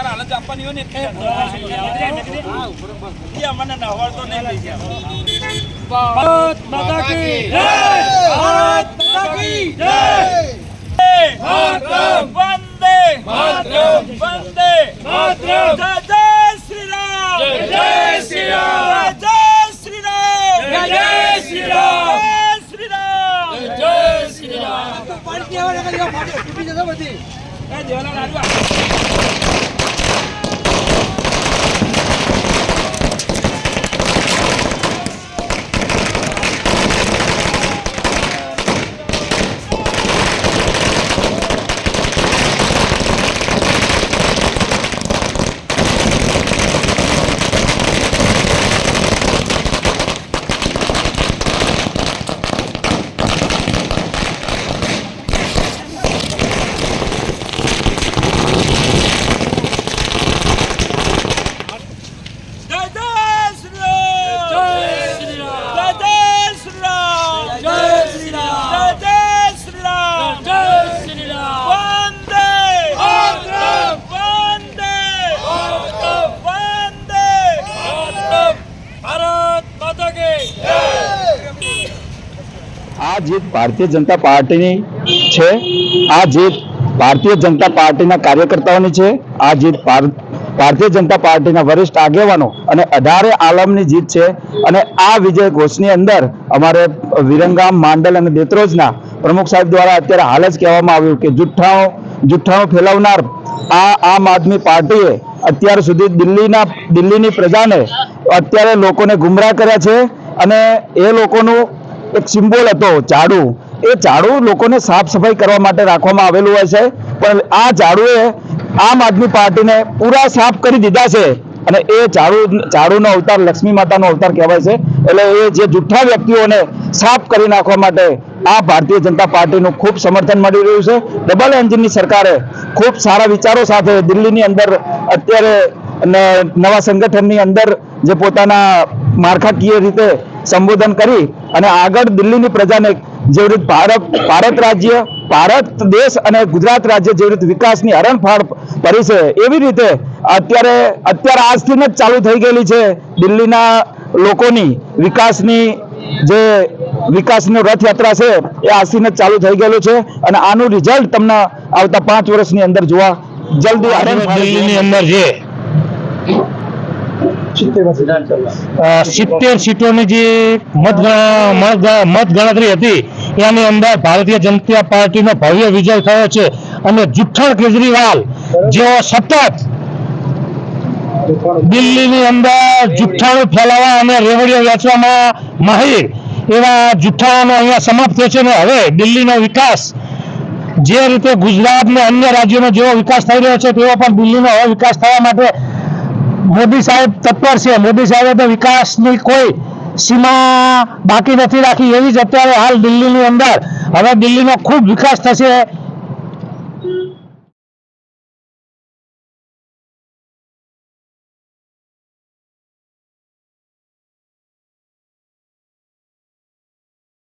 હાલત આપવાની હોય ને મને નહવાડતો નહીં લઈ ગયા। ભારત માતા કી જય, ભારત માતા કી જય, વંદે માતરમ, વંદે માતરમ, જય જય શ્રી રામ, જય જય શ્રી રામ, જય શ્રી રામ, જય જય શ્રી રામ, જય શ્રી રામ, જય શ્રી રામ। પાણી કેવા કર્યો ફાટે તૂટી જતો બધી એ દેવાના રાજવા। આ જીત ભારતીય જનતા પાર્ટીની છે। આ જીત ભારતીય જનતા પાર્ટીના કાર્યકર્તાઓની છે। આ જીત ભારતીય જનતા પાર્ટીના વરિષ્ઠ આગેવાનો અને 18 આલમની જીત છે। અને આ વિજય ઘોષની અંદર અમારે વિરંગામ, માંડલ અને દેત્રોજના પ્રમુખ સાહેબ દ્વારા અત્યારે હાલ જ કહેવામાં આવ્યું કે જુઠ્ઠાણું ફેલાવનાર આ આમ આદમી પાર્ટીએ અત્યાર સુધી દિલ્હીની પ્રજાને અત્યારે લોકોને ગુમરાહ કર્યા છે। અને એ લોકોનું એક સિમ્બોલ હતો ઝાડુ, એ ઝાડુ લોકોને સાફ સફાઈ કરવા માટે રાખવામાં આવેલું હોય છે, પણ આ ઝાડુએ આમ આદમી પાર્ટીને પૂરા સાફ કરી દીધા છે। અને એ ઝાડુનો અવતાર લક્ષ્મી માતાનો અવતાર કહેવાય છે। એટલે એ જે જુઠ્ઠા વ્યક્તિઓને સાફ કરી નાખવા માટે આ ભારતીય જનતા પાર્ટીનું ખૂબ સમર્થન મળી રહ્યું છે। ડબલ એન્જિનની સરકારે ખૂબ સારા વિચારો સાથે દિલ્હીની અંદર અત્યારે નવા સંગઠનની અંદર જે પોતાના માળખાકીય રીતે સંબોધન કરી અને આગળ દિલ્હીની પ્રજાને જેવી રીતે ભારત દેશ અને ગુજરાત રાજ્ય જેવી રીતે વિકાસની હરણફાળ ભરી છે, એવી રીતે અત્યારે આજથી જ ચાલુ થઈ ગયેલી છે દિલ્હીના લોકોની વિકાસની રથયાત્રા છે, એ આજથી જ ચાલુ થઈ ગયેલું છે। અને આનું રિઝલ્ટ તમને આવતા 5 વર્ષની અંદર જોવા જલ્દી દિલ્હીની અંદર છે। 70 સીટોની જે મત ગણતરી હતી એની અંદર ભારતીય જનતા પાર્ટીનો ભવ્ય વિજય થયો છે। અને જુઠ્ઠાણ કેજરીવાલ જેઓ સતત દિલ્હીની અંદર જુઠ્ઠાણું ફેલાવવા અને રેવડીઓ વેચવામાં માહિર એવા જુઠ્ઠાણો અહીંયા સમાપ્ત થયો છે। અને હવે દિલ્હીનો વિકાસ જે રીતે ગુજરાત અને અન્ય રાજ્યોનો જેવો વિકાસ થઈ રહ્યો છે તેવો પણ દિલ્હીનો હવે વિકાસ થવા માટે મોદી સાહેબ તત્પર છે। મોદી સાહેબે તો વિકાસની કોઈ સીમા બાકી નથી રાખી, એવી જ અત્યારે હાલ દિલ્હીની અંદર હવે દિલ્હીનો ખૂબ વિકાસ થશે